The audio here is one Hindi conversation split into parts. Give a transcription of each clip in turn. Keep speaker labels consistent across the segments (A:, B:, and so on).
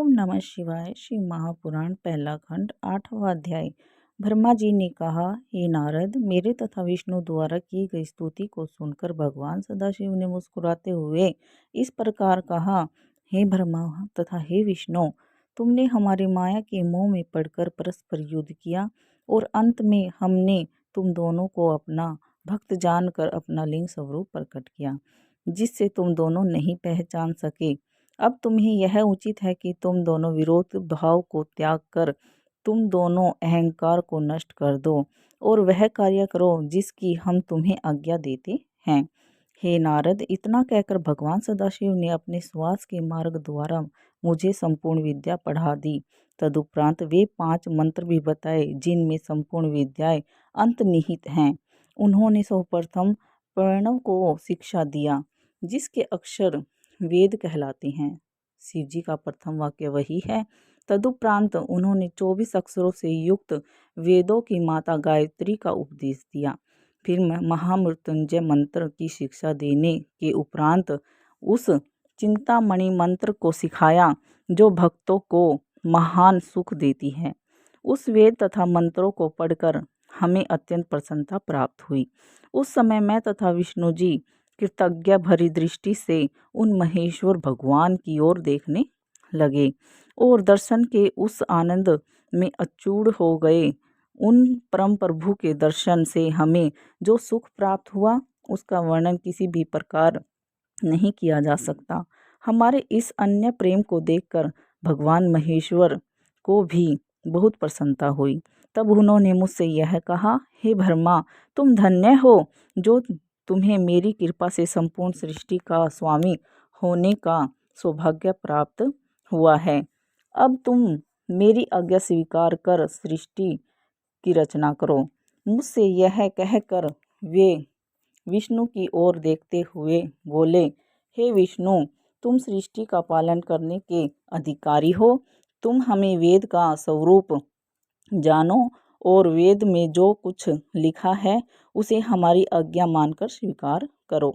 A: ओम नमः शिवाय। श्री महापुराण पहला खंड 8वां अध्याय। ब्रह्मा जी ने कहा, हे नारद, मेरे तथा विष्णु द्वारा की गई स्तुति को सुनकर भगवान सदाशिव ने मुस्कुराते हुए इस प्रकार कहा, हे ब्रह्मा तथा हे विष्णु, तुमने हमारी माया के मोह में पड़कर परस्पर युद्ध किया और अंत में हमने तुम दोनों को अपना भक्त जानकर अपना लिंग स्वरूप प्रकट किया, जिससे तुम दोनों नहीं पहचान सके। अब तुम्हें यह उचित है कि तुम दोनों विरोध भाव को त्याग कर तुम दोनों अहंकार को नष्ट कर दो और वह कार्य करो जिसकी हम तुम्हें आज्ञा देते हैं। हे नारद, इतना कहकर भगवान सदाशिव ने अपने श्वास के मार्ग द्वारा मुझे संपूर्ण विद्या पढ़ा दी। तदुपरांत वे 5 मंत्र भी बताए जिनमें संपूर्ण विद्याएं अंतर्निहित हैं। उन्होंने सर्वप्रथम प्रणव को शिक्षा दिया, जिसके अक्षर वेद कहलाते हैं। शिव जी का प्रथम वाक्य वही है। तदुपरांत उन्होंने 24 अक्षरों से युक्त वेदों की माता गायत्री का उपदेश दिया। फिर महामृत्युंजय मंत्र की शिक्षा देने के उपरांत उस चिंतामणि मंत्र को सिखाया जो भक्तों को महान सुख देती है। उस वेद तथा मंत्रों को पढ़कर हमें अत्यंत प्रसन्नता प्राप्त हुई। उस समय मैं तथा विष्णु जी कृतज्ञ भरी दृष्टि से उन महेश्वर भगवान की ओर देखने लगे और दर्शन के उस आनंद में अचूड़ हो गए। उन परम प्रभु के दर्शन से हमें जो सुख प्राप्त हुआ उसका वर्णन किसी भी प्रकार नहीं किया जा सकता। हमारे इस अन्य प्रेम को देखकर भगवान महेश्वर को भी बहुत प्रसन्नता हुई। तब उन्होंने मुझसे यह कहा, हे ब्रह्मा, तुम धन्य हो जो तुम्हें मेरी कृपा से संपूर्ण सृष्टि का स्वामी होने का सौभाग्य प्राप्त हुआ है। अब तुम मेरी आज्ञा स्वीकार कर सृष्टि की रचना करो। मुझसे यह कहकर वे विष्णु की ओर देखते हुए बोले, हे विष्णु, तुम सृष्टि का पालन करने के अधिकारी हो। तुम हमें वेद का स्वरूप जानो और वेद में जो कुछ लिखा है उसे हमारी आज्ञा मानकर स्वीकार करो।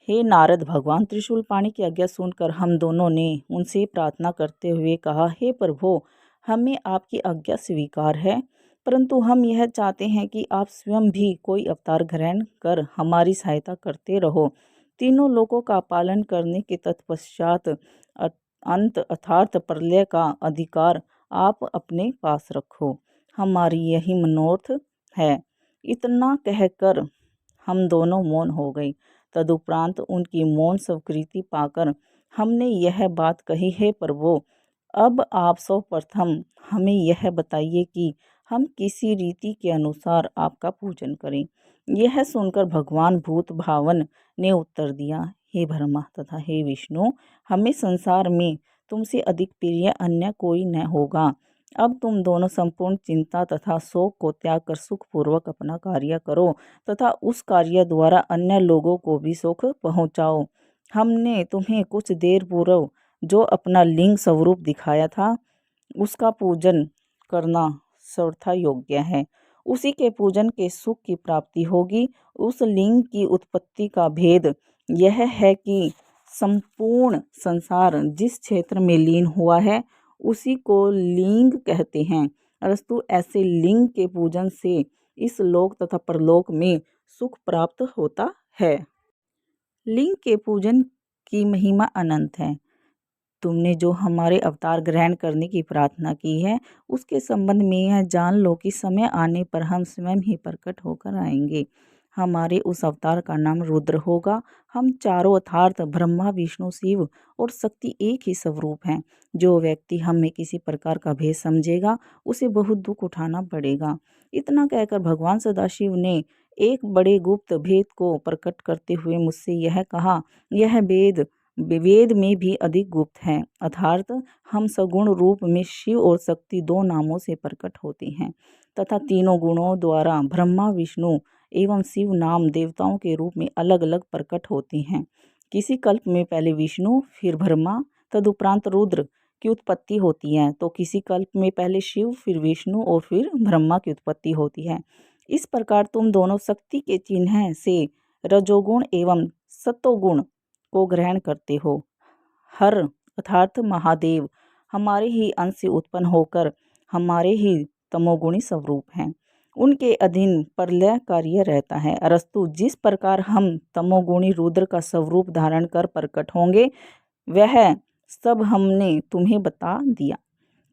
A: हे नारद, भगवान त्रिशूलपाणि की आज्ञा सुनकर हम दोनों ने उनसे प्रार्थना करते हुए कहा, हे प्रभु, हमें आपकी आज्ञा स्वीकार है, परंतु हम यह चाहते हैं कि आप स्वयं भी कोई अवतार ग्रहण कर हमारी सहायता करते रहो। तीनों लोकों का पालन करने के तत्पश्चात अंत अर्थात प्रलय का अधिकार आप अपने पास रखो। हमारी यही मनोरथ है। इतना कहकर हम दोनों मौन हो गए। तदुपरांत उनकी मौन स्वीकृति पाकर हमने यह बात कही, हे प्रभु, अब आप सर्वप्रथम हमें यह बताइए कि हम किसी रीति के अनुसार आपका पूजन करें। यह सुनकर भगवान भूत भावन ने उत्तर दिया, हे ब्रह्मा तथा हे विष्णु, हमें संसार में तुमसे अधिक प्रिय अन्य कोई न होगा। अब तुम दोनों संपूर्ण चिंता तथा शोक को त्याग कर सुखपूर्वक अपना कार्य करो तथा उस कार्य द्वारा अन्य लोगों को भी सुख पहुँचाओ। हमने तुम्हें कुछ देर पूर्व जो अपना लिंग स्वरूप दिखाया था उसका पूजन करना सर्वथा योग्य है। उसी के पूजन के सुख की प्राप्ति होगी। उस लिंग की उत्पत्ति का भेद यह है कि संपूर्ण संसार जिस क्षेत्र में लीन हुआ है उसी को लिंग कहते हैं। अरस्तु ऐसे लिंग के पूजन से इस लोक तथा परलोक में सुख प्राप्त होता है। लिंग के पूजन की महिमा अनंत है। तुमने जो हमारे अवतार ग्रहण करने की प्रार्थना की है उसके संबंध में यह जान लो कि समय आने पर हम स्वयं ही प्रकट होकर आएंगे। हमारे उस अवतार का नाम रुद्र होगा। हम चारों अर्थात ब्रह्मा, विष्णु, शिव और शक्ति एक ही स्वरूप हैं। जो व्यक्ति हमें किसी प्रकार का भेद समझेगा उसे बहुत दुख उठाना पड़ेगा। इतना कहकर भगवान सदाशिव ने एक बड़े गुप्त भेद को प्रकट करते हुए मुझसे यह कहा, यह वेद में भी अधिक गुप्त है। अर्थात हम सगुण रूप में शिव और शक्ति 2 नामों से प्रकट होते हैं तथा तीनों गुणों द्वारा ब्रह्मा, विष्णु एवं शिव नाम देवताओं के रूप में अलग अलग प्रकट होते हैं। किसी कल्प में पहले विष्णु, फिर ब्रह्मा, तदुपरांत रुद्र की उत्पत्ति होती है, तो किसी कल्प में पहले शिव, फिर विष्णु और फिर ब्रह्मा की उत्पत्ति होती है। इस प्रकार तुम दोनों शक्ति के चिन्ह से रजोगुण एवं सत्वगुण को ग्रहण करते हो। हर अर्थात महादेव, हमारे ही अंश से उत्पन्न होकर हमारे ही तमोगुणी स्वरूप हैं। उनके अधीन प्रलय कार्य रहता है। अरस्तु, जिस प्रकार हम तमोगुणी रुद्र का स्वरूप धारण कर प्रकट होंगे वह सब हमने तुम्हें बता दिया।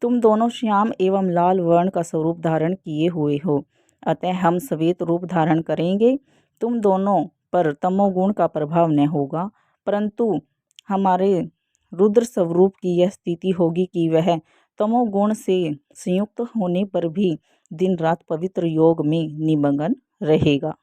A: तुम दोनों श्याम एवं लाल वर्ण का स्वरूप धारण किए हुए हो, अतः हम श्वेत रूप धारण करेंगे। तुम दोनों पर तमोगुण का प्रभाव न होगा, परंतु हमारे रुद्र स्वरूप की यह स्थिति होगी कि वह तमोगुण से संयुक्त होने पर भी दिन रात पवित्र योग में निमग्न रहेगा।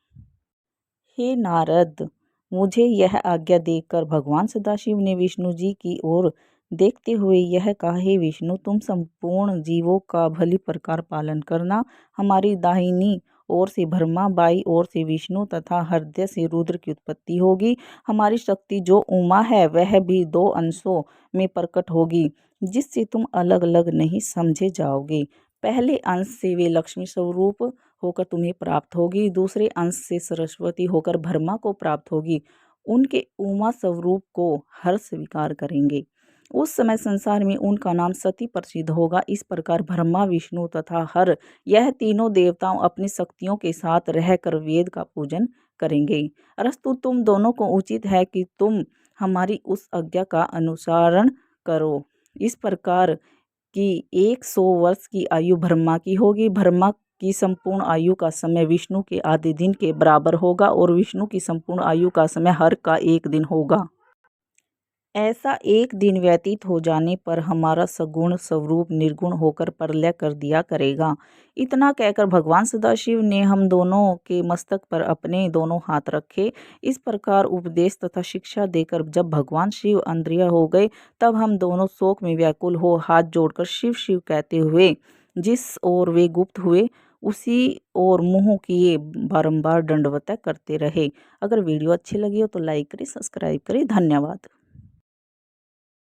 A: हे नारद, मुझे यह आज्ञा देकर भगवान सदाशिव ने विष्णु जी की ओर देखते हुए यह कहा, हे विष्णु, तुम संपूर्ण जीवों का भली प्रकार पालन करना। हमारी दाहिनी ओर से ब्रह्मा, बाई ओर से विष्णु तथा हृदय से रुद्र की उत्पत्ति होगी। हमारी शक्ति जो उमा है वह भी 2 अंशों में प्रकट होगी, जिससे तुम अलग अलग नहीं समझे जाओगे। पहले अंश से वे लक्ष्मी स्वरूप होकर तुम्हें प्राप्त होगी, दूसरे अंश से सरस्वती होकर ब्रह्मा को प्राप्त होगी। उनके उमा स्वरूप को हर स्वीकार करेंगे। उस समय संसार में उनका नाम सती प्रसिद्ध होगा। इस प्रकार ब्रह्मा, विष्णु तथा हर यह तीनों देवताओं अपनी शक्तियों के साथ रहकर वेद का पूजन करेंगे। अरस्तु, तुम दोनों को उचित है कि तुम हमारी उस आज्ञा का अनुसरण करो। इस प्रकार की 100 वर्ष की आयु ब्रह्मा की होगी। ब्रह्मा की संपूर्ण आयु का समय विष्णु के आधे दिन के बराबर होगा और विष्णु की संपूर्ण आयु का समय हर का 1 दिन होगा। ऐसा 1 दिन व्यतीत हो जाने पर हमारा सगुण स्वरूप निर्गुण होकर प्रलय कर दिया करेगा। इतना कहकर भगवान सदाशिव ने हम दोनों के मस्तक पर अपने दोनों हाथ रखे। इस प्रकार उपदेश तथा शिक्षा देकर जब भगवान शिव अंतर्ध्यान हो गए, तब हम दोनों शोक में व्याकुल हो हाथ जोड़कर शिव शिव कहते हुए जिस ओर वे गुप्त हुए उसी ओर मुंह किए बारंबार दंडवत करते रहे। अगर वीडियो अच्छी लगी हो तो लाइक करें, सब्सक्राइब करें। धन्यवाद।